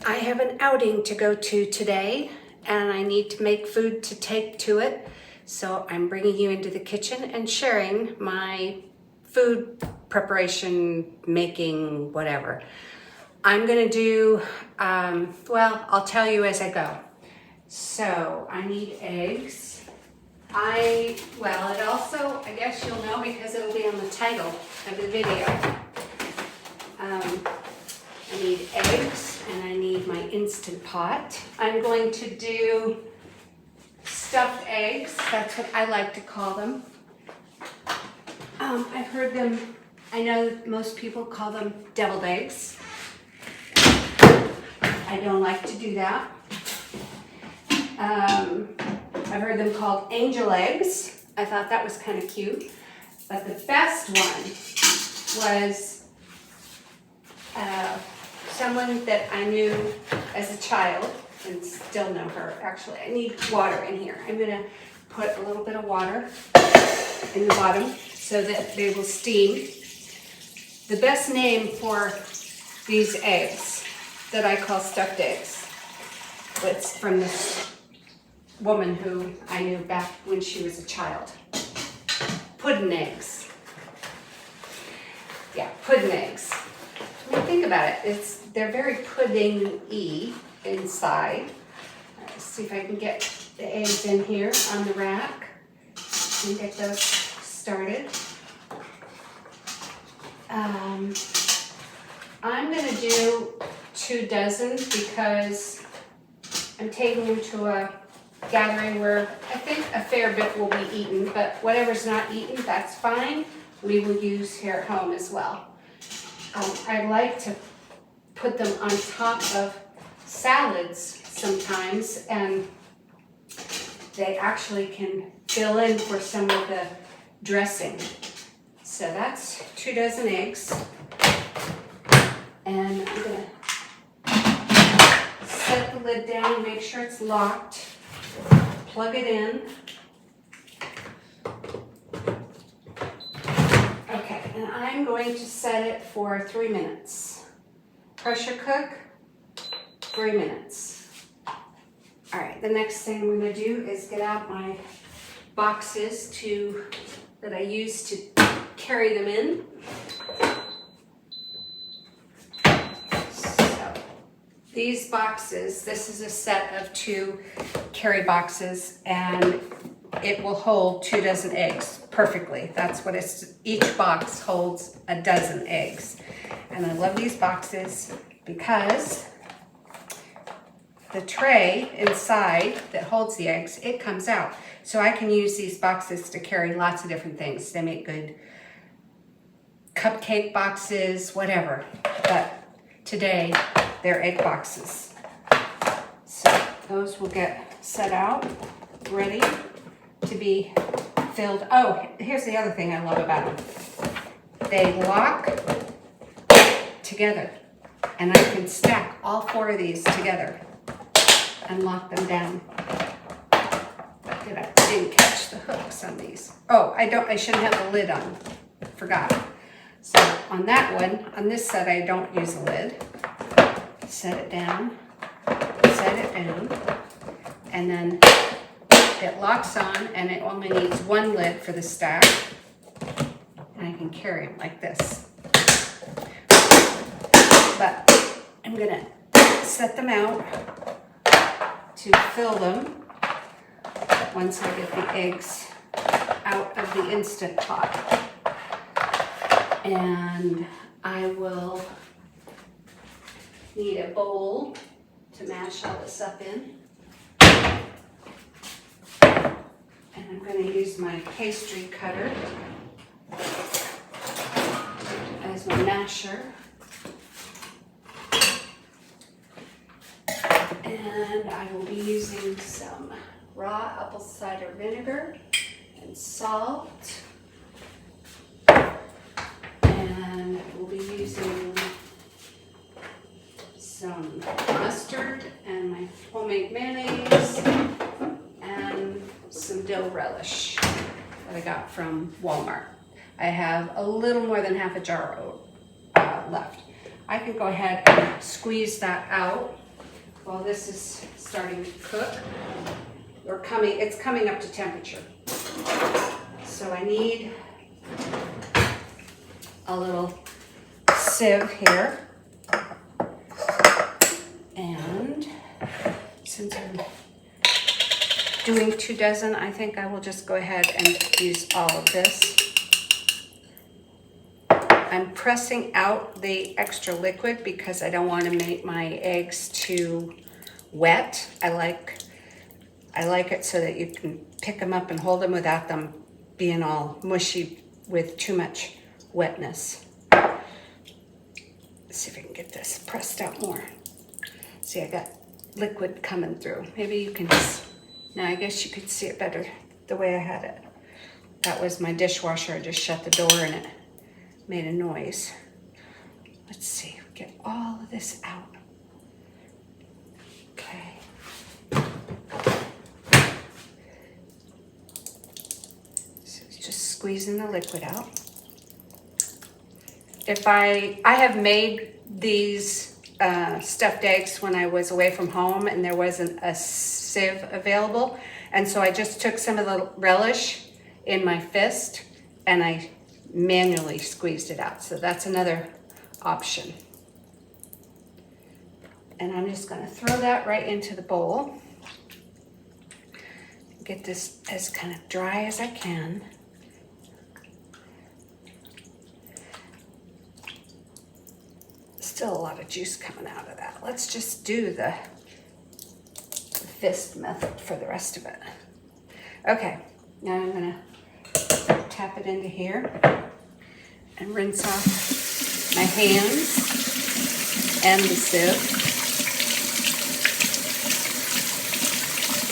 I have an outing to go to today and I need to make food to take to it. So I'm bringing you into the kitchen and sharing my food preparation, making, whatever. I'm gonna do, well, I'll tell you as I go. So I need eggs. It also, I guess you'll know because it'll be on the title of the video. I need eggs and I need my Instant Pot. I'm going to do stuffed eggs. That's what I like to call them. I've heard them, I know that most people call them deviled eggs. I don't like to do that. I've heard them called angel eggs. I thought that was kind of cute. But the best one was someone that I knew as a child, and still know her actually. I need water in here. I'm gonna put a little bit of water in the bottom so that they will steam. The best name for these eggs that I call stuffed eggs, it's from this woman who I knew back when she was a child. Puddin Eggs. Yeah, Puddin Eggs. When you think about it, they're very pudding-y inside. Let's see if I can get the eggs in here on the rack and get those started. I'm gonna do 2 dozen because I'm taking them to a gathering where I think a fair bit will be eaten, but whatever's not eaten, that's fine. We will use here at home as well. I like to put them on top of salads sometimes, and they actually can fill in for some of the dressing. So that's 2 dozen eggs. And I'm gonna set the lid down and make sure it's locked. Plug it in. Okay, and I'm going to set it for 3 minutes. Pressure cook, 3 minutes. All right, the next thing I'm gonna do is get out my boxes that I use to carry them in. So these boxes, this is a set of 2 carry boxes, and it will hold 2 dozen eggs perfectly. That's what each box holds a dozen eggs. And I love these boxes because the tray inside that holds the eggs, it comes out. So I can use these boxes to carry lots of different things. They make good cupcake boxes, whatever. But today, they're egg boxes. So those will get set out, ready to be filled. Oh, here's the other thing I love about them. They lock together, and I can stack all 4 of these together and lock them down. I didn't catch the hooks on these. Oh, I shouldn't have the lid on. Forgot. So on that one, on this set, I don't use a lid. Set it down, and then it locks on, and it only needs 1 lid for the stack. And I can carry them like this. But I'm gonna set them out to fill them once I get the eggs out of the Instant Pot. And I will need a bowl to mash all this up in. And I'm going to use my pastry cutter as my masher. And I will be using some raw apple cider vinegar and salt. And we'll be using some mustard and my homemade mayonnaise and some dill relish that I got from Walmart. I have a little more than half a jar left. I can go ahead and squeeze that out while this is starting to cook, or it's coming up to temperature. So I need a little sieve here. And since I'm doing 2 dozen, I think I will just go ahead and use all of this. I'm pressing out the extra liquid because I don't want to make my eggs too wet. I like it so that you can pick them up and hold them without them being all mushy with too much wetness. Let's see if I can get this pressed out more. See, I got liquid coming through. Maybe you can just, now I guess you could see it better the way I had it. That was my dishwasher. I just shut the door and it made a noise. Let's see, get all of this out. Okay. So it's just squeezing the liquid out. If I have made these stuffed eggs when I was away from home and there wasn't a sieve available. And so I just took some of the relish in my fist and I manually squeezed it out. So that's another option. And I'm just gonna throw that right into the bowl. Get this as kind of dry as I can. Still a lot of juice coming out of that. Let's just do the fist method for the rest of it. Okay, now I'm gonna tap it into here and rinse off my hands and the sieve.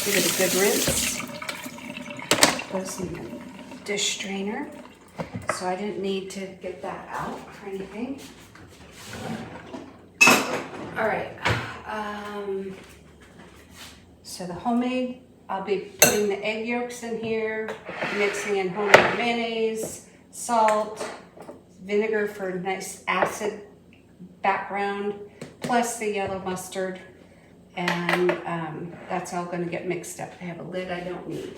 Give it a good rinse. Goes in the dish strainer. So I didn't need to get that out or anything. All right. So the homemade, I'll be putting the egg yolks in here, mixing in homemade mayonnaise, salt, vinegar for a nice acid background, plus the yellow mustard, and that's all going to get mixed up. I have a lid I don't need.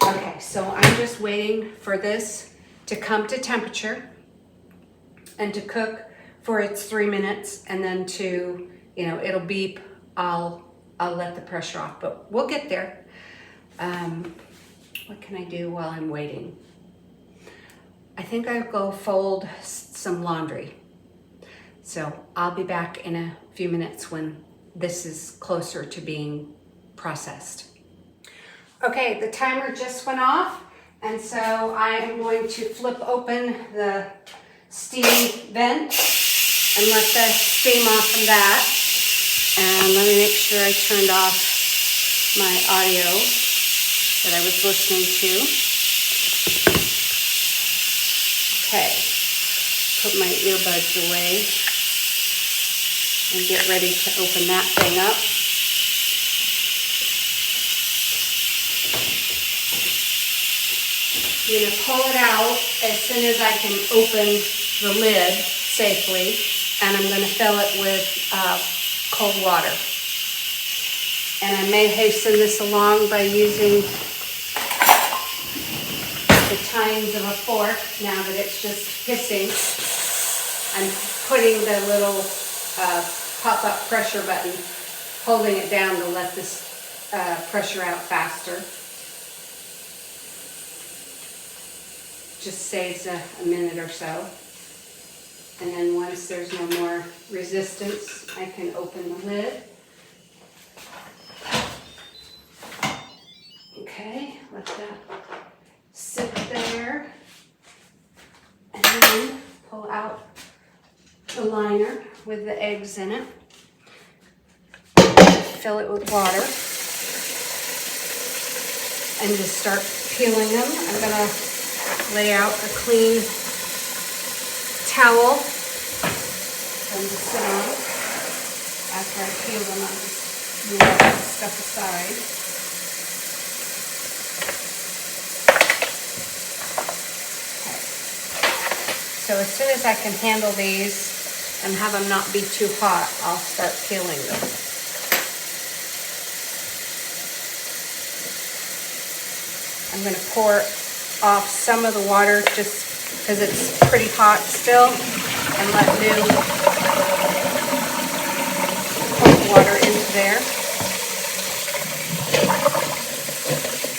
Okay, so I'm just waiting for this to come to temperature and to cook for its 3 minutes, and then to, it'll beep. I'll let the pressure off, but we'll get there. What can I do while I'm waiting? I think I'll go fold some laundry. So I'll be back in a few minutes when this is closer to being processed. Okay, the timer just went off, and so I am going to flip open the steam vent and let the steam off from that. And let me make sure I turned off my audio that I was listening to. Okay, put my earbuds away and get ready to open that thing up. I'm going to pull it out as soon as I can open the lid safely, and I'm going to fill it with cold water. And I may hasten this along by using the tines of a fork now that it's just hissing. I'm putting the little pop-up pressure button, holding it down to let this pressure out faster. Just saves a minute or so. And then once there's no more resistance, I can open the lid. Okay, let that sit there. And then pull out the liner with the eggs in it. Fill it with water. And just start peeling them. I'm gonna lay out a clean towel and to sit on. After I peel them, I'll just move all that stuff aside. Okay. So as soon as I can handle these, and have them not be too hot, I'll start peeling them. I'm going to pour off some of the water just because it's pretty hot still, and let new cold water into there.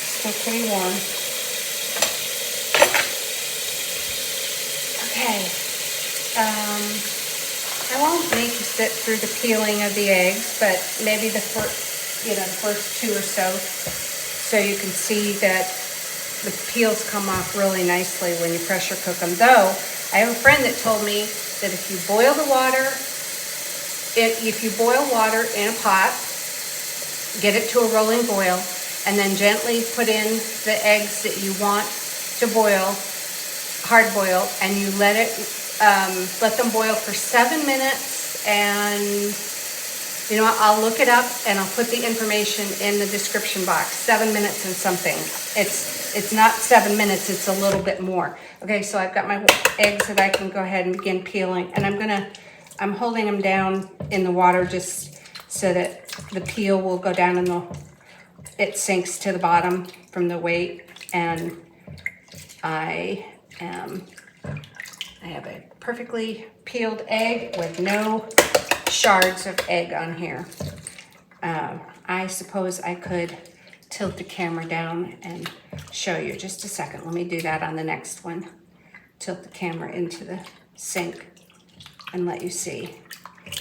Still pretty warm. Okay. I won't make you sit through the peeling of the eggs, but maybe the first two or so you can see that the peels come off really nicely when you pressure cook them. Though, I have a friend that told me that if you boil water in a pot, get it to a rolling boil, and then gently put in the eggs that you want to boil, hard boil, and you let them boil for 7 minutes, and you know what, I'll look it up and I'll put the information in the description box. 7 minutes and something. It's not 7 minutes, it's a little bit more. Okay, so I've got my eggs that I can go ahead and begin peeling, and I'm holding them down in the water just so that the peel will go down and it sinks to the bottom from the weight. And I have a perfectly peeled egg with no shards of egg on here. I suppose I could tilt the camera down and show you. Just a second. Let me do that on the next one. Tilt the camera into the sink and let you see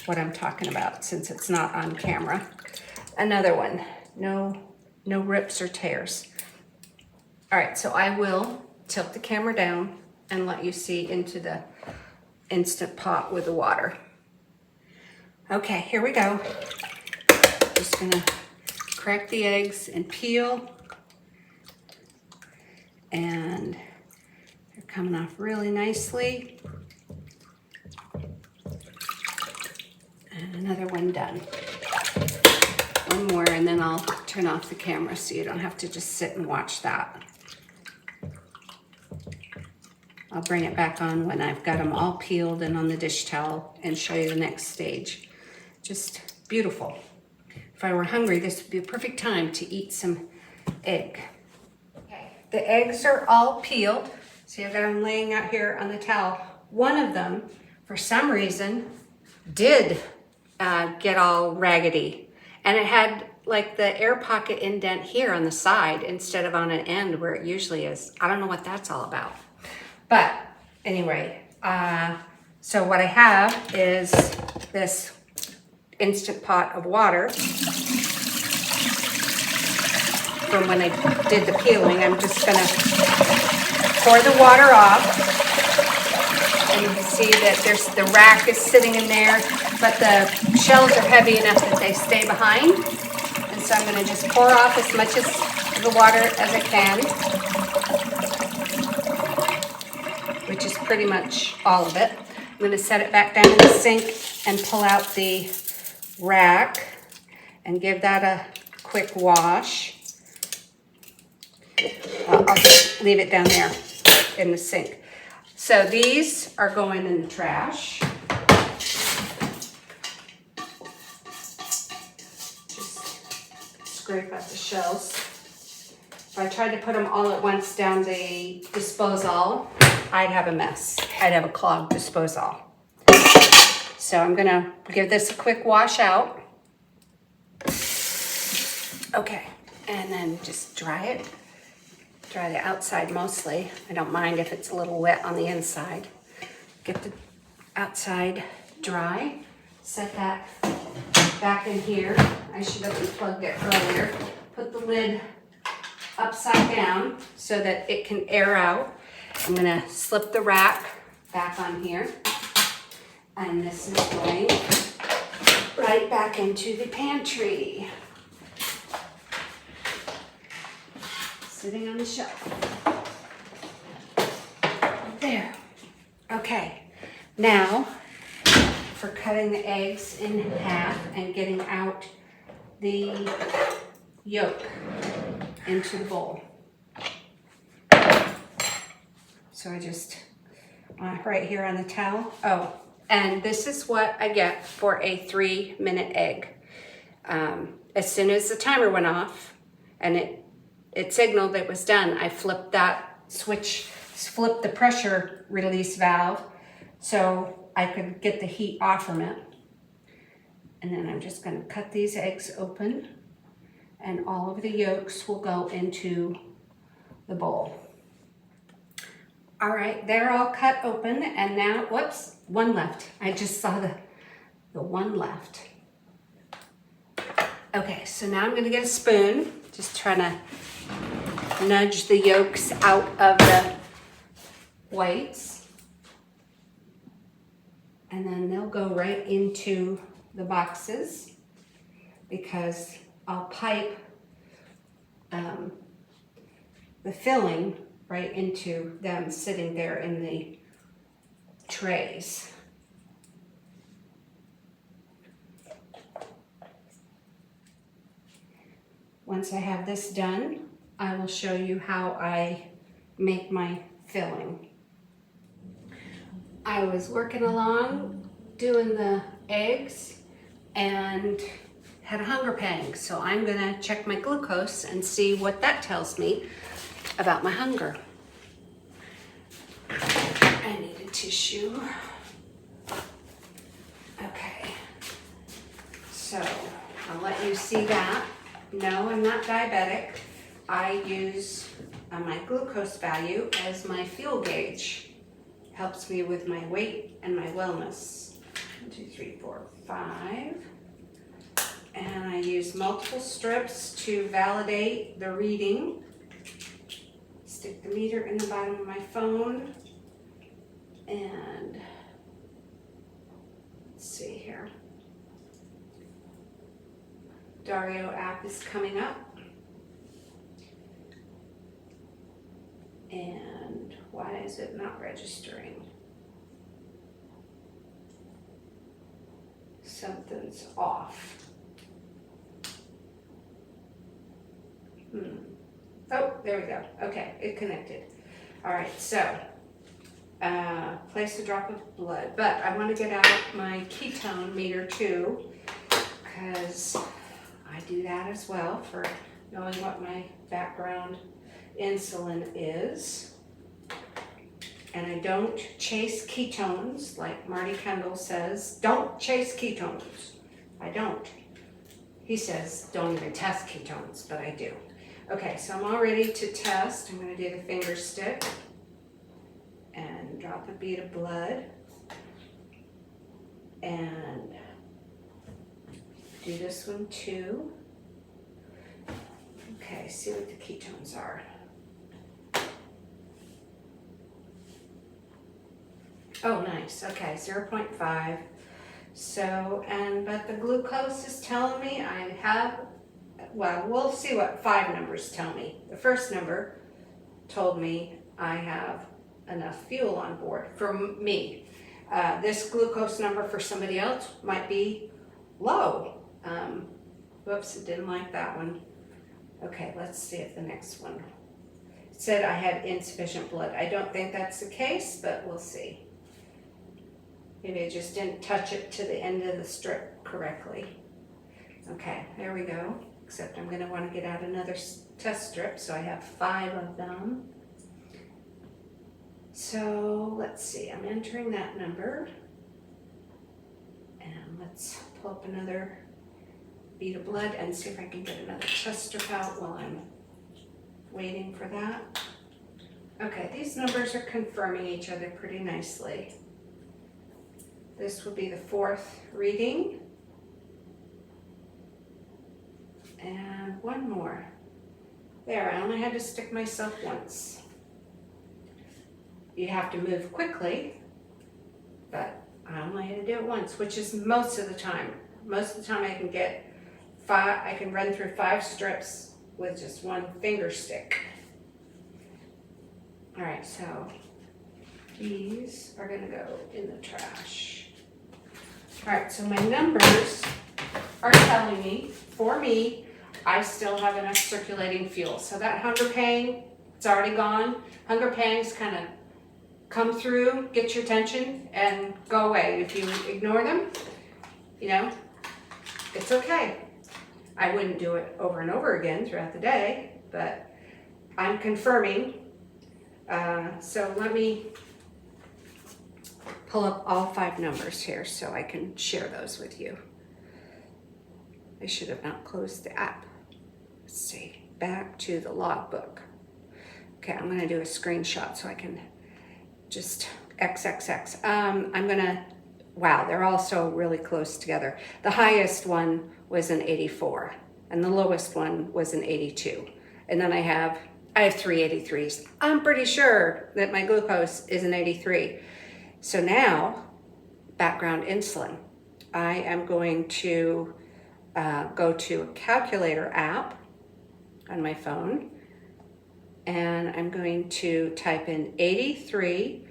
what I'm talking about since it's not on camera. Another one. No rips or tears. All right, so I will tilt the camera down and let you see into the Instant Pot with the water. Okay, here we go. Just gonna crack the eggs and peel. And they're coming off really nicely. And another one done. One more, and then I'll turn off the camera so you don't have to just sit and watch that. I'll bring it back on when I've got them all peeled and on the dish towel and show you the next stage. Just beautiful. If I were hungry, this would be a perfect time to eat some egg. Okay, the eggs are all peeled. See, I've got them laying out here on the towel. One of them, for some reason, did get all raggedy. And it had like the air pocket indent here on the side instead of on an end where it usually is. I don't know what that's all about. But anyway, so what I have is this Instant Pot of water from when I did the peeling. I'm just gonna pour the water off, and you can see that the rack is sitting in there, but the shells are heavy enough that they stay behind. And so I'm gonna just pour off as much of the water as I can, which is pretty much all of it. I'm going to set it back down in the sink and pull out the rack and give that a quick wash. I'll just leave it down there in the sink. So these are going in the trash. Just scrape up the shells. If I tried to put them all at once down the disposal, I'd have a mess. I'd have a clogged disposal. So I'm gonna give this a quick wash out. Okay, and then just dry it. Dry the outside mostly. I don't mind if it's a little wet on the inside. Get the outside dry. Set that back in here. I should have unplugged it earlier. Put the lid upside down so that it can air out. I'm gonna slip the rack back on here, and this is going right back into the pantry. Sitting on the shelf. There. Okay, now for cutting the eggs in half and getting out the yolk into the bowl. So I just, right here on the towel. Oh, And this is what I get for a 3-minute egg. As soon as the timer went off and it signaled it was done, I flipped that switch, flipped the pressure release valve so I could get the heat off from it. And then I'm just going to cut these eggs open, and all of the yolks will go into the bowl. All right, they're all cut open, and now, whoops, one left. I just saw the one left. Okay, so now I'm gonna get a spoon, just trying to nudge the yolks out of the whites. And then they'll go right into the boxes because I'll pipe the filling right into them sitting there in the trays. Once I have this done, I will show you how I make my filling. I was working along doing the eggs and had a hunger pang, so I'm gonna check my glucose and see what that tells me about my hunger. I need a tissue. Okay, so I'll let you see that. No, I'm not diabetic. I use my glucose value as my fuel gauge. Helps me with my weight and my wellness. 1, 2, 3, 4, 5. And I use multiple strips to validate the reading. Stick the meter in the bottom of my phone. And let's see here. Dario app is coming up. And why is it not registering? Something's off. Oh, there we go. Okay, it connected. All right, so place a drop of blood. But I want to get out my ketone meter too, because I do that as well for knowing what my background insulin is. And I don't chase ketones, like Marty Kendall says. Don't chase ketones. I don't. He says don't even test ketones, but I do. Okay, so I'm all ready to test. I'm going to do the finger stick and drop a bead of blood and do this one too. Okay, see what the ketones are. Oh, nice. Okay, 0.5. So, but the glucose is telling me I have, well, we'll see what 5 numbers tell me. The first number told me I have enough fuel on board for me. This glucose number for somebody else might be low. Whoops, it didn't like that one. Okay, let's see if the next one. It said I had insufficient blood. I don't think that's the case, but we'll see. Maybe I just didn't touch it to the end of the strip correctly. Okay, there we go. Except I'm going to want to get out another test strip, so I have 5 of them. So let's see, I'm entering that number. And let's pull up another bead of blood and see if I can get another test strip out while I'm waiting for that. Okay, these numbers are confirming each other pretty nicely. This will be the 4th reading. And one more. There, I only had to stick myself once. You have to move quickly, but I only had to do it once, which is most of the time. Most of the time I can get 5, I can run through 5 strips with just one finger stick. All right, so these are gonna go in the trash. All right, so my numbers are telling me, for me, I still have enough circulating fuel. So that hunger pang, it's already gone. Hunger pangs kind of come through, get your attention, and go away. If you ignore them, you know, it's okay. I wouldn't do it over and over again throughout the day, but I'm confirming. So let me pull up all 5 numbers here so I can share those with you. I should have not closed the app. Let's see, back to the logbook. Okay, I'm gonna do a screenshot so I can just XXX. I'm gonna, wow, they're all so really close together. The highest one was an 84 and the lowest one was an 82. And then I have 3 83s. I'm pretty sure that my glucose is an 83. So now, background insulin. I am going to go to a calculator app on my phone, and I'm going to type in 83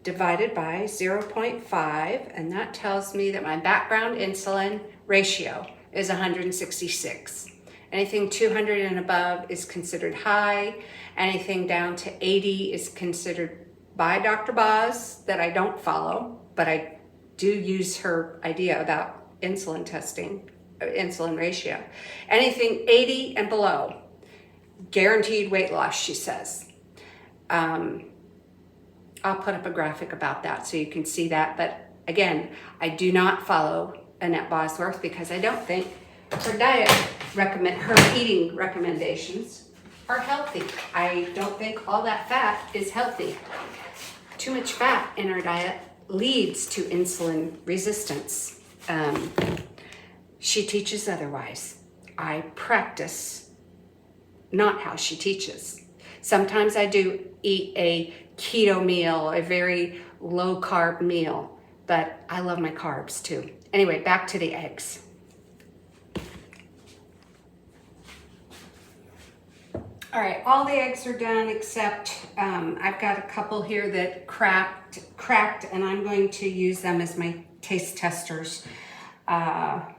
divided by 0.5, and that tells me that my background insulin ratio is 166. Anything 200 and above is considered high. Anything down to 80 is considered by Dr. Boz, that I don't follow, but I do use her idea about insulin testing, insulin ratio. Anything 80 and below, guaranteed weight loss, she says. I'll put up a graphic about that so you can see that. But again, I do not follow Annette Bosworth because I don't think her eating recommendations are healthy. I don't think all that fat is healthy. Too much fat in our diet leads to insulin resistance. She teaches otherwise. I practice not how she teaches. Sometimes I do eat a keto meal, a very low carb meal, but I love my carbs too. Anyway, back to the eggs. All right, all the eggs are done except I've got a couple here that cracked, and I'm going to use them as my taste testers. I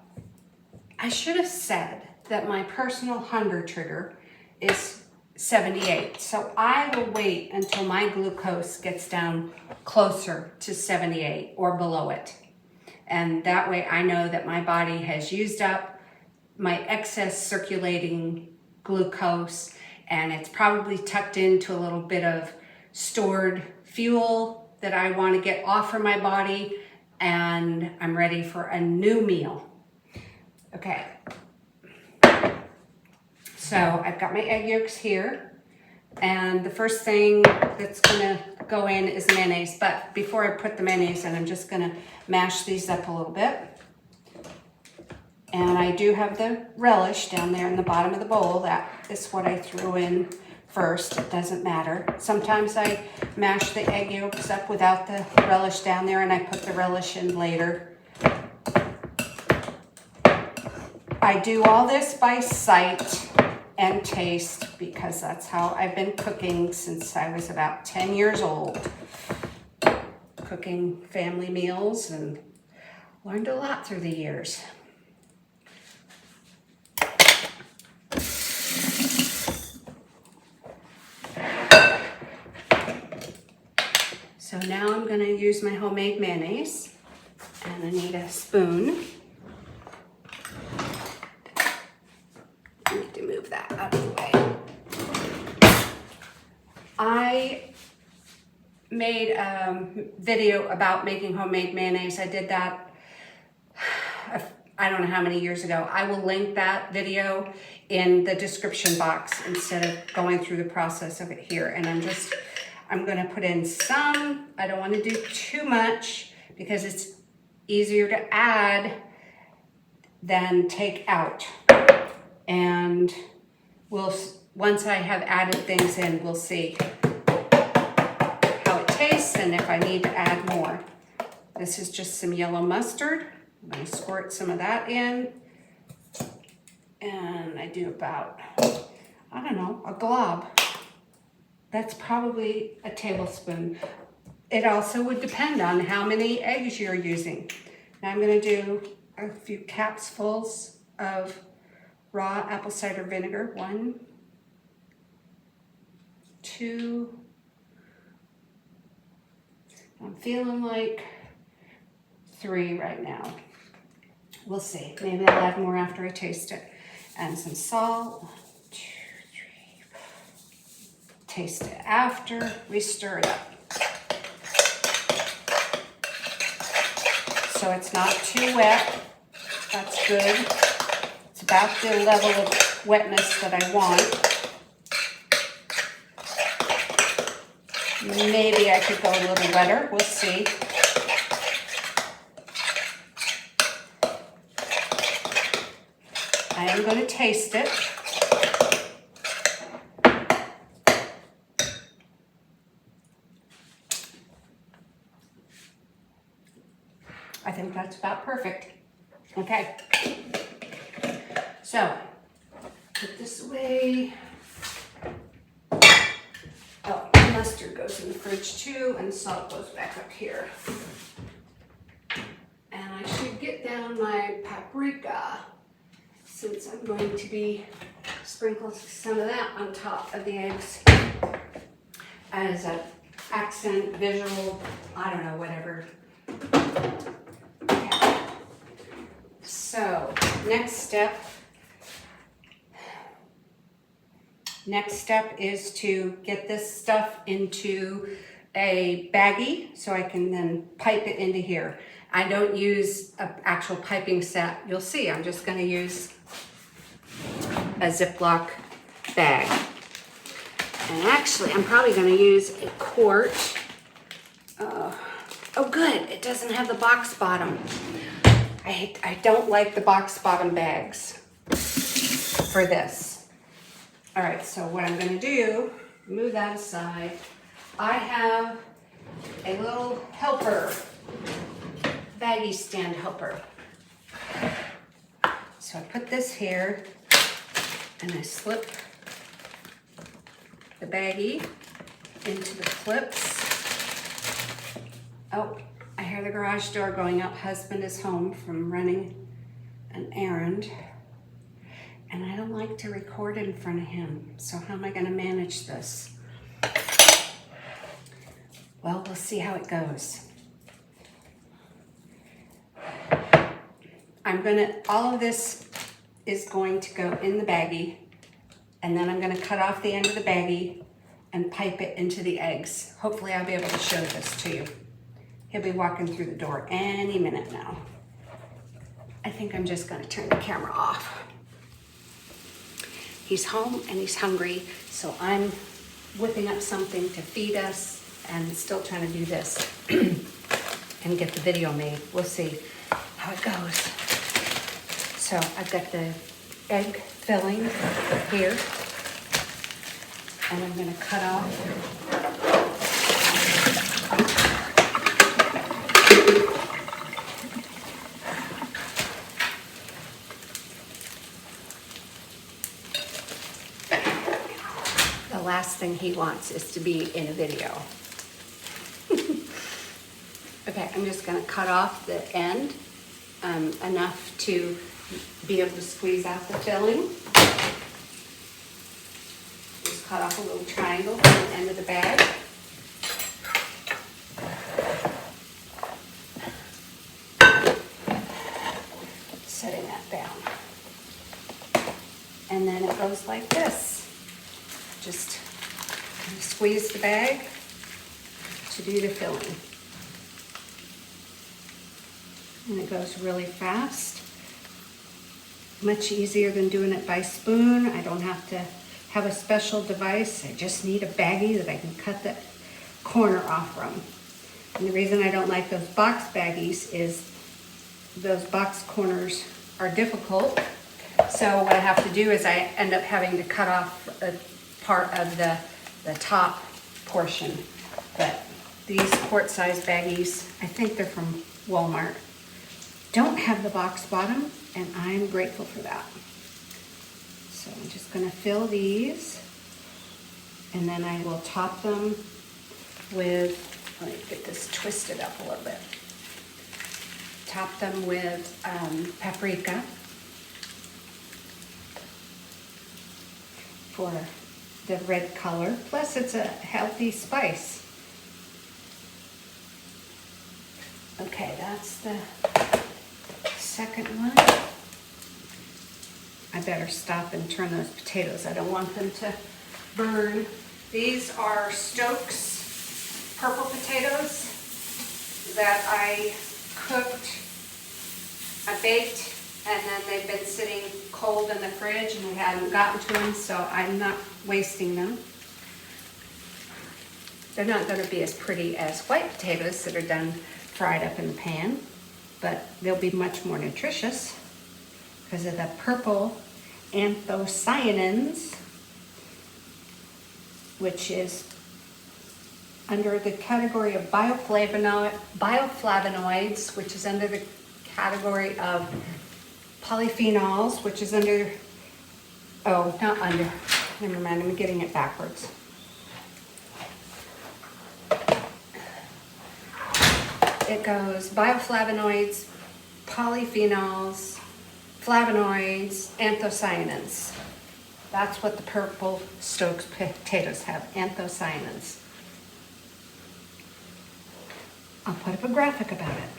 should have said that my personal hunger trigger is 78. So I will wait until my glucose gets down closer to 78 or below it. And that way I know that my body has used up my excess circulating glucose, and it's probably tucked into a little bit of stored fuel that I want to get off from my body, and I'm ready for a new meal. Okay. So I've got my egg yolks here, and the first thing that's gonna go in is mayonnaise. But before I put the mayonnaise in, I'm just gonna mash these up a little bit. And I do have the relish down there in the bottom of the bowl. That is what I threw in first. It doesn't matter. Sometimes I mash the egg yolks up without the relish down there, and I put the relish in later. I do all this by sight and taste because that's how I've been cooking since I was about 10 years old. Cooking family meals, and learned a lot through the years. So now I'm going to use my homemade mayonnaise, and I need a spoon. I need to move that out of the way. I made a video about making homemade mayonnaise. I did that, I don't know how many years ago. I will link that video in the description box instead of going through the process of it here. And I'm gonna put in some. I don't wanna do too much because it's easier to add than take out. And once I have added things in, we'll see how it tastes and if I need to add more. This is just some yellow mustard. I'm gonna squirt some of that in. And I do about, I don't know, a glob. That's probably a tablespoon. It also would depend on how many eggs you're using. Now I'm gonna do a few capfuls of raw apple cider vinegar. 1, 2, I'm feeling like 3 right now. We'll see. Maybe I'll add more after I taste it. And some salt. 1, 2, 3. Taste it after we stir it up. So it's not too wet. That's good. It's about the level of wetness that I want. Maybe I could go a little wetter. We'll see. I am going to taste it. I think that's about perfect. Okay. So, put this away. Oh, mustard goes in the fridge too, and salt goes back up here. And I should get down my paprika, since I'm going to be sprinkling some of that on top of the eggs as an accent, visual, I don't know, whatever. Okay. So, next step is to get this stuff into a baggie so I can then pipe it into here. I don't use an actual piping set. You'll see, I'm just going to use a Ziploc bag. And actually, I'm probably going to use a quart. Oh good, it doesn't have the box bottom. I don't like the box bottom bags for this. All right, so what I'm going to do, move that aside. I have a little helper, baggie stand helper. So I put this here and I slip the baggie into the clips. Oh, I hear the garage door going up. Husband is home from running an errand. And I don't like to record in front of him. So how am I going to manage this? Well, we'll see how it goes. All of this is going to go in the baggie, and then I'm going to cut off the end of the baggie and pipe it into the eggs. Hopefully I'll be able to show this to you. He'll be walking through the door any minute now. I think I'm just going to turn the camera off. He's home and he's hungry, so I'm whipping up something to feed us and still trying to do this and get the video made. We'll see how it goes. So I've got the egg filling here, and I'm going to cut off the last thing he wants is to be in a video. Okay, I'm just going to cut off the end enough to be able to squeeze out the filling. Just cut off a little triangle from the end of the bag. Setting that down. And then it goes like this. Just squeeze the bag to do the filling. And it goes really fast. Much easier than doing it by spoon. I don't have to have a special device. I just need a baggie that I can cut the corner off from. And the reason I don't like those box baggies is those box corners are difficult. So what I have to do is I end up having to cut off a part of the top portion. But these quart-sized baggies, I think they're from Walmart, don't have the box bottom, and I'm grateful for that. So I'm just going to fill these, and then I will top them with, let me get this twisted up a little bit. Top them with paprika for the red color. Plus it's a healthy spice. Okay, that's the second one. I better stop and turn those potatoes. I don't want them to burn. These are Stokes purple potatoes that I cooked, I baked, and then they've been sitting cold in the fridge and we haven't gotten to them, so I'm not wasting them. They're not going to be as pretty as white potatoes that are done fried up in the pan, but they'll be much more nutritious because of the purple anthocyanins, which is under the category of bioflavonoids, which is under the category of polyphenols, which is under, oh, not under, never mind, I'm getting it backwards. It goes bioflavonoids, polyphenols, flavonoids, anthocyanins. That's what the purple Stokes potatoes have, anthocyanins. I'll put up a graphic about it.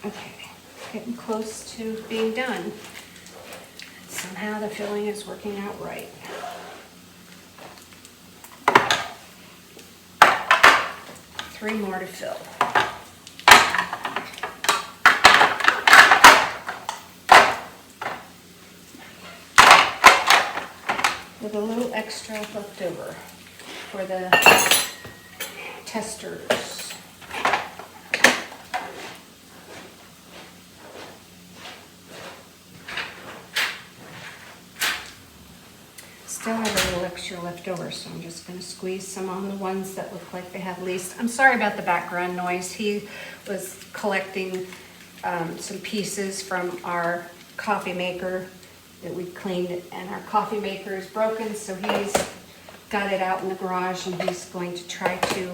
Okay, getting close to being done. Somehow the filling is working out right. Three more to fill. With a little extra left over for the testers. Still have a little extra left over, so I'm just going to squeeze some on the ones that look like they have least. I'm sorry about the background noise. He was collecting some pieces from our coffee maker that we cleaned, and our coffee maker is broken, so he's got it out in the garage and he's going to try to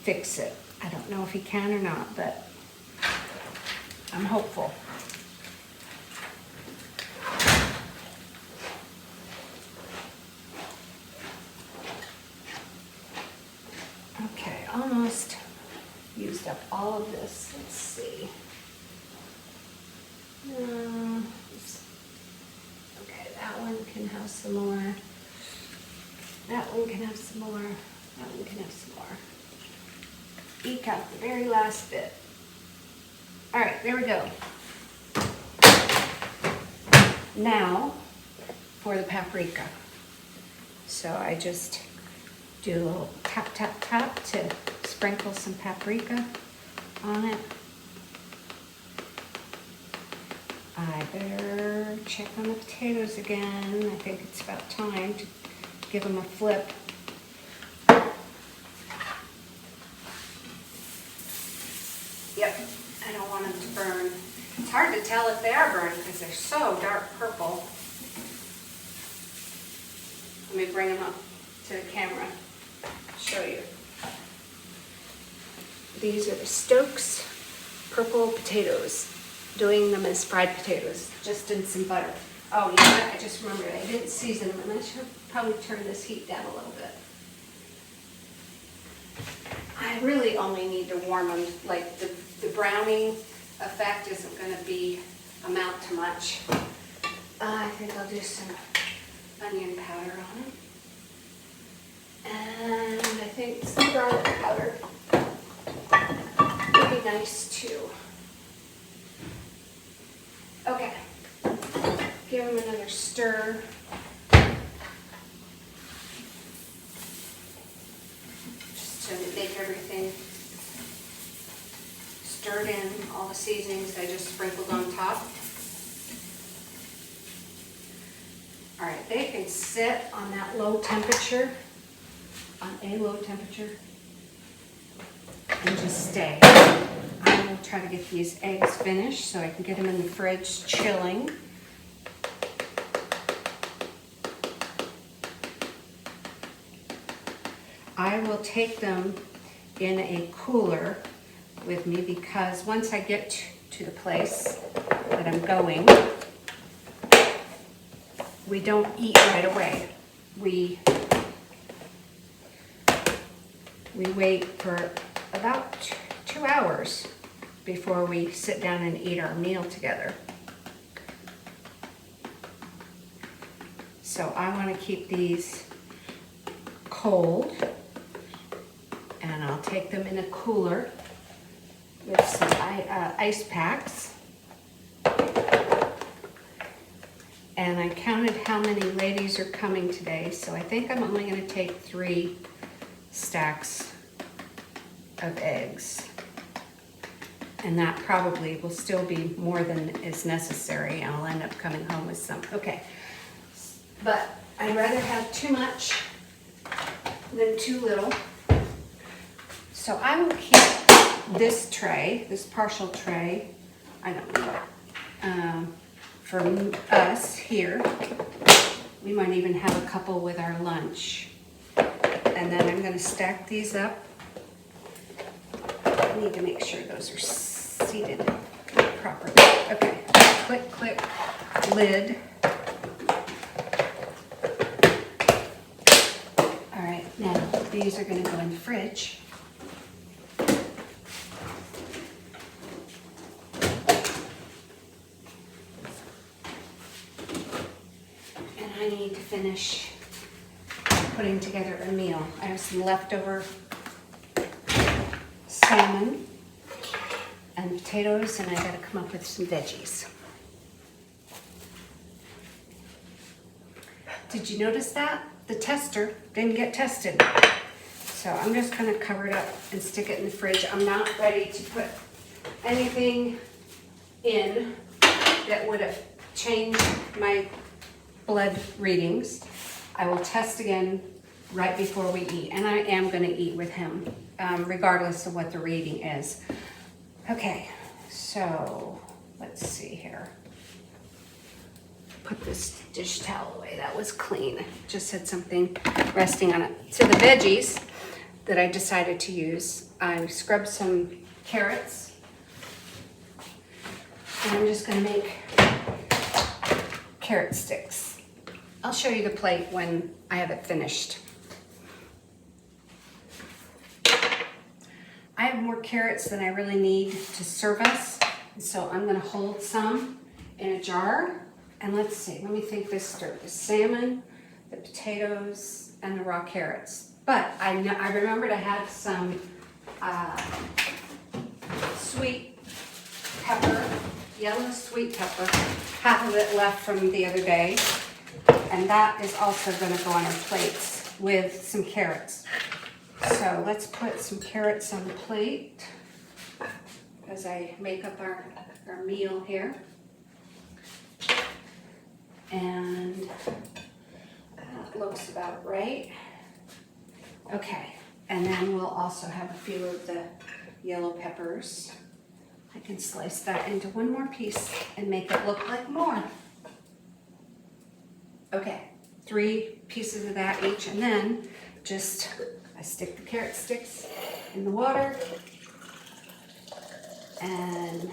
fix it. I don't know if he can or not, but I'm hopeful. Okay, almost used up all of this. Let's see. Okay, that one can have some more. That one can have some more. That one can have some more. Eke out the very last bit. All right, there we go. Now for the paprika. So I just do a little tap, tap, tap to sprinkle some paprika on it. I better check on the potatoes again. I think it's about time to give them a flip. Yep, I don't want them to burn. It's hard to tell if they are burned because they're so dark purple. Let me bring them up to the camera, show you. These are the Stokes purple potatoes. Doing them as fried potatoes, just in some butter. Oh, you know what? I just remembered I didn't season them, and I should probably turn this heat down a little bit. I really only need to warm them. Like the browning effect isn't going to amount to much. I think I'll do some onion powder on them, and I think some garlic powder would be nice too. Okay, give them another stir. Just to make everything stirred in, all the seasonings I just sprinkled on top. All right, they can sit on that low temperature, on a low temperature, and just stay. I'm going to try to get these eggs finished so I can get them in the fridge chilling. I will take them in a cooler with me because once I get to the place that I'm going, we don't eat right away. We wait for about 2 hours before we sit down and eat our meal together. So I want to keep these cold, and I'll take them in a cooler with some ice packs. And I counted how many ladies are coming today, so I think I'm only going to take 3 stacks of eggs. And that probably will still be more than is necessary. I'll end up coming home with some. Okay, but I'd rather have too much than too little. So I will keep this tray, this partial tray, I don't know, for us here. We might even have a couple with our lunch. And then I'm going to stack these up. I need to make sure those are seated properly. Okay, click, click, lid. All right, now these are going to go in the fridge. And I need to finish putting together a meal. I have some leftover salmon and potatoes, and I gotta come up with some veggies. Did you notice that? The tester didn't get tested. So I'm just gonna cover it up and stick it in the fridge. I'm not ready to put anything in that would have changed my blood readings. I will test again right before we eat, and I am gonna eat with him, regardless of what the reading is. Okay, so let's see here. Put this dish towel away, that was clean. Just had something resting on it. So the veggies that I decided to use, I scrubbed some carrots, and I'm just gonna make carrot sticks. I'll show you the plate when I have it finished. I have more carrots than I really need to serve us, so I'm gonna hold some in a jar. And let's see, let me think this through. The salmon, the potatoes, and the raw carrots. But I remembered I had some sweet pepper, yellow sweet pepper, half of it left from the other day. And that is also gonna go on our plates with some carrots. So let's put some carrots on the plate as I make up our meal here. And that looks about right. Okay, and then we'll also have a few of the yellow peppers. I can slice that into one more piece and make it look like more. Okay, 3 pieces of that each, and then just I stick the carrot sticks in the water and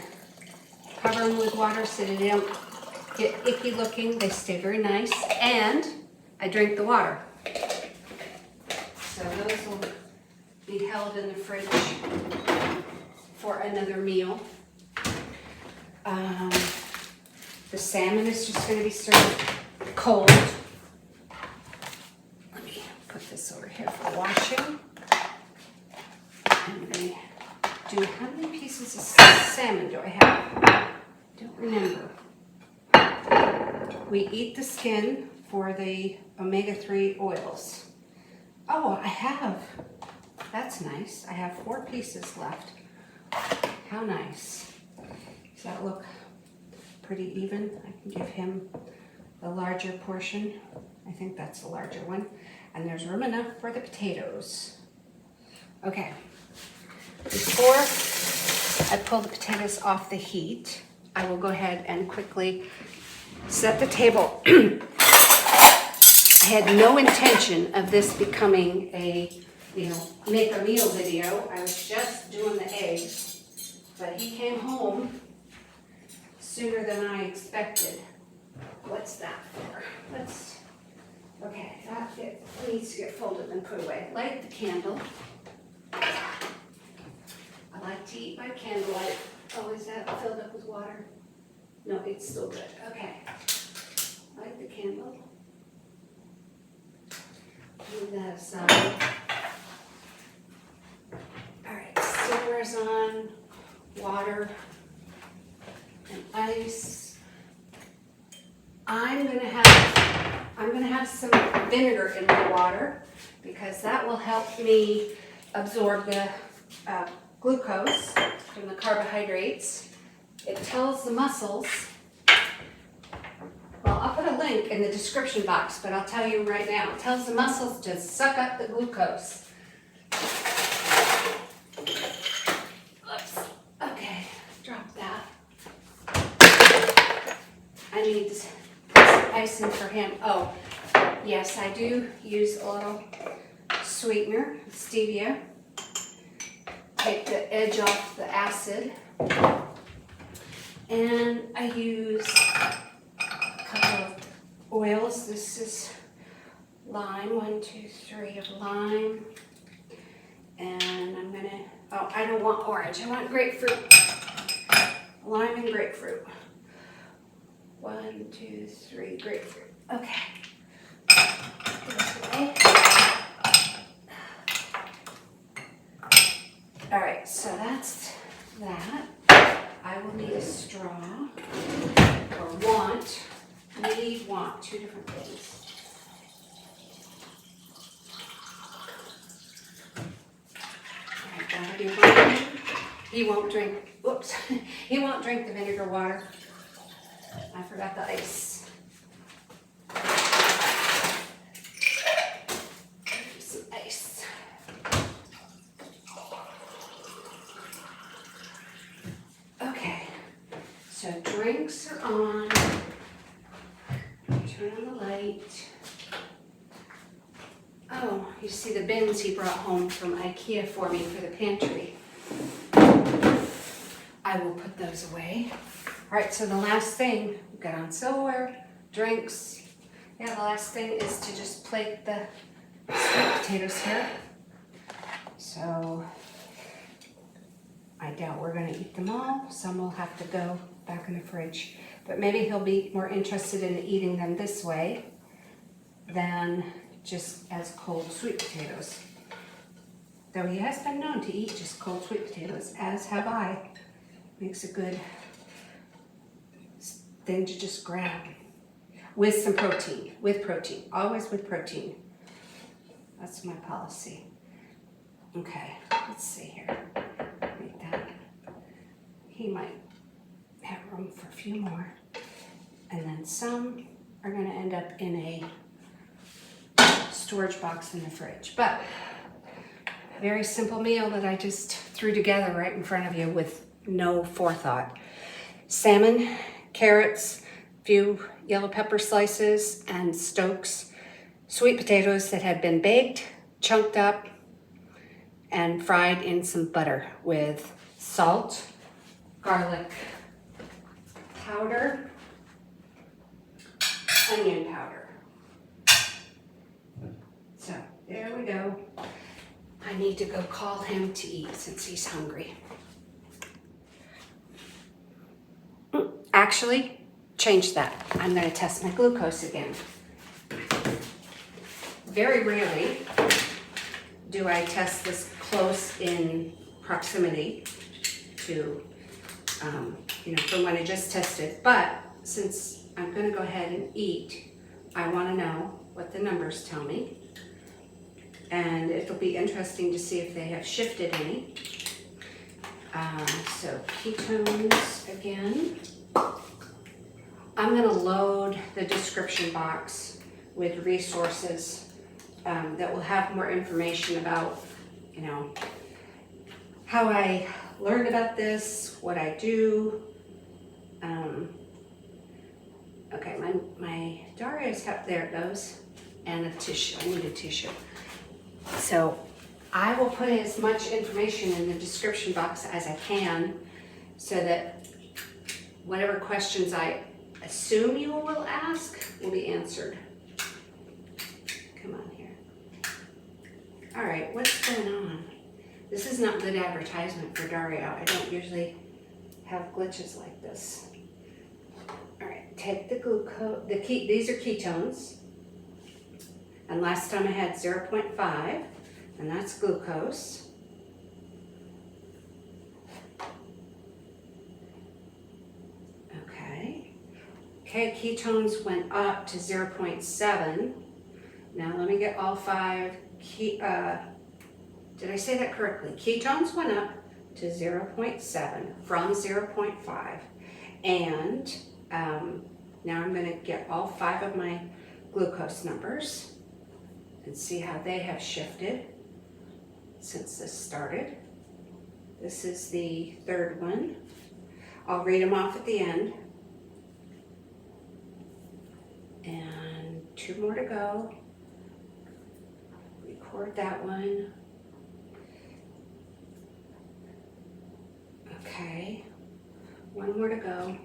cover them with water so they don't get icky looking. They stay very nice, and I drink the water. So those will be held in the fridge for another meal. The salmon is just going to be served cold. Let me put this over here for washing. I'm going to do, how many pieces of salmon do I have? Don't remember. We eat the skin for the omega-3 oils. Oh, I have. That's nice. I have 4 pieces left. How nice. Does that look pretty even? I can give him the larger portion. I think that's the larger one. And there's room enough for the potatoes. Okay. Before I pull the potatoes off the heat, I will go ahead and quickly set the table. I had no intention of this becoming a, make a meal video. I was just doing the eggs, but he came home sooner than I expected. What's that for? Okay, that needs to get folded and put away. Light the candle. to eat by candlelight. Oh, is that filled up with water? No, it's still good. Okay. Light the candle. Move that aside. All right, silver's on, water and ice. I'm gonna have some vinegar in my water because that will help me absorb the glucose from the carbohydrates. It tells the muscles, well, I'll put a link in the description box, but I'll tell you right now, it tells the muscles to suck up the glucose. Oops, okay, drop that. I need this icing for him. Oh, yes, I do use a little sweetener, stevia. Take the edge off the acid. And I use a couple of oils. This is lime, 1, 2, 3 of lime. And I'm gonna, oh, I don't want orange, I want grapefruit. Lime and grapefruit. 1, 2, 3, grapefruit. Okay. This way. All right, so that's that. I will need a straw, or want, need, want, two different things. All right, Dario, he won't drink, whoops, he won't drink the vinegar water. I forgot the ice. Some ice. Okay, so drinks are on. Turn on the light. Oh, you see the bins he brought home from IKEA for me for the pantry. I will put those away. All right, so the last thing, we've got on silverware, drinks. Yeah, the last thing is to just plate the sweet potatoes here. So I doubt we're gonna eat them all. Some will have to go back in the fridge. But maybe he'll be more interested in eating them this way than just as cold sweet potatoes. Though he has been known to eat just cold sweet potatoes, as have I. Makes a good thing to just grab. With some protein, always with protein. That's my policy. Okay, let's see here. Make that. He might have room for a few more. And then some are gonna end up in a storage box in the fridge. But a very simple meal that I just threw together right in front of you with no forethought. Salmon, carrots, few yellow pepper slices, and Stokes sweet potatoes that had been baked, chunked up, and fried in some butter with salt, garlic powder, onion powder. So there we go. I need to go call him to eat since he's hungry. Actually, change that. I'm going to test my glucose again. Very rarely do I test this close in proximity to, from when I just tested. But since I'm going to go ahead and eat, I want to know what the numbers tell me. And it'll be interesting to see if they have shifted any. So ketones again. I'm going to load the description box with resources that will have more information about, how I learned about this, what I do. Okay, my Dario's cup, there it goes, and a tissue. I need a tissue. So I will put as much information in the description box as I can so that whatever questions I assume you will ask will be answered. Come on here. All right, what's going on? This is not good advertisement for Dario. I don't usually have glitches like this. All right, take the glucose, these are ketones. And last time I had 0.5, and that's glucose. Okay, ketones went up to 0.7. Now let me get all 5. Did I say that correctly? Ketones went up to 0.7 from 0.5. And now I'm going to get all 5 of my glucose numbers and see how they have shifted since this started. This is the third one. I'll read them off at the end. And 2 more to go. Record that one. Okay, 1 more to go.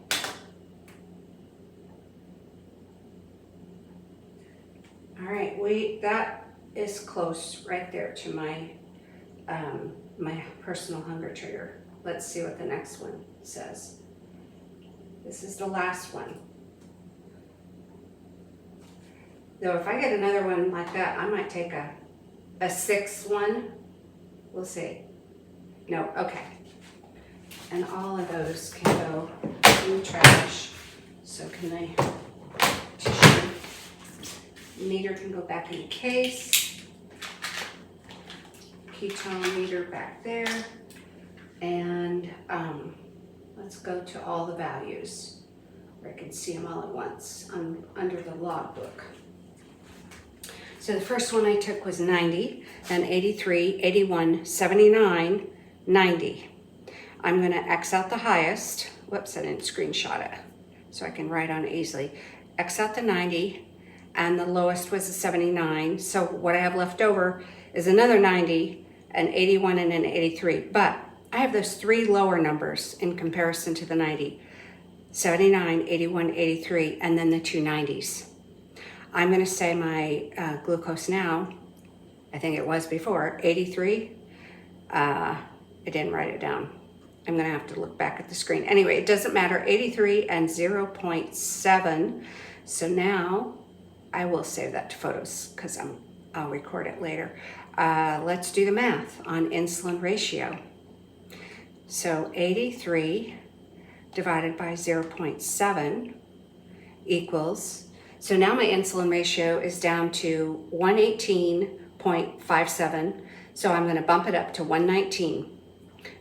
All right, that is close right there to my my personal hunger trigger. Let's see what the next one says. This is the last one. Though if I get another one like that, I might take a 6th one. We'll see. No, okay. And all of those can go in the trash. So can they, tissue meter can go back in the case. Ketone meter back there. And let's go to all the values where I can see them all at once under the logbook. So the first one I took was 90, then 83, 81, 79, 90. I'm going to X out the highest. Whoops, I didn't screenshot it so I can write on it easily. X out the 90, and the lowest was a 79. So what I have left over is another 90, an 81, and an 83. But I have those 3 lower numbers in comparison to the 90. 79, 81, 83, and then the 2 90s. I'm going to say my glucose now, I think it was before, 83. I didn't write it down. I'm going to have to look back at the screen. Anyway, it doesn't matter, 83 and 0.7. So now I will save that to photos because I'll record it later. Let's do the math on insulin ratio. So 83 divided by 0.7 equals, so now my insulin ratio is down to 118.57. So I'm going to bump it up to 119.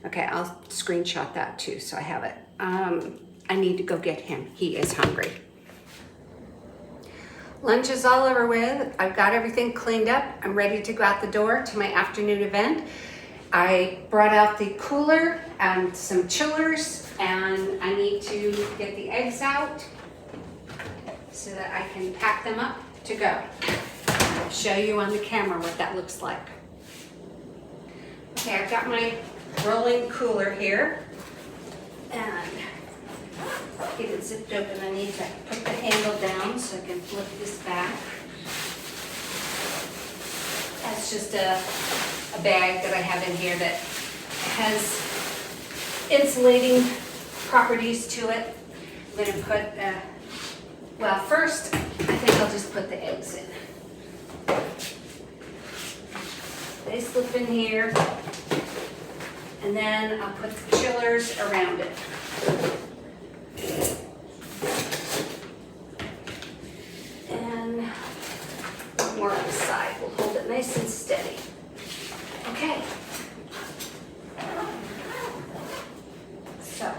Okay, I'll screenshot that too so I have it. I need to go get him. He is hungry. Lunch is all over with. I've got everything cleaned up. I'm ready to go out the door to my afternoon event. I brought out the cooler and some chillers, and I need to get the eggs out so that I can pack them up to go. I'll show you on the camera what that looks like. Okay, I've got my rolling cooler here, and get it zipped open. I need to put the handle down so I can flip this back. That's just a bag that I have in here that has insulating properties to it. I'm going to put, well, first, I think I'll just put the eggs in. They slip in here, and then I'll put the chillers around it. And more on the side. We'll hold it nice and steady. Okay. So,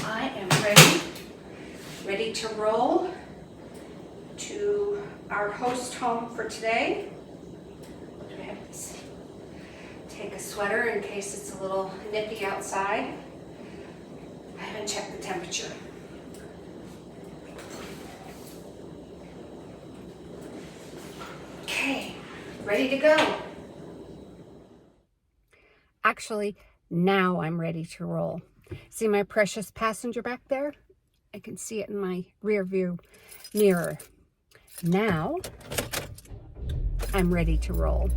I am ready to roll to our host home for today. Do I have to take a sweater in case it's a little nippy outside? I haven't checked the temperature. Okay, ready to go. Actually, now I'm ready to roll. See my precious passenger back there? I can see it in my rear view mirror. Now, I'm ready to roll.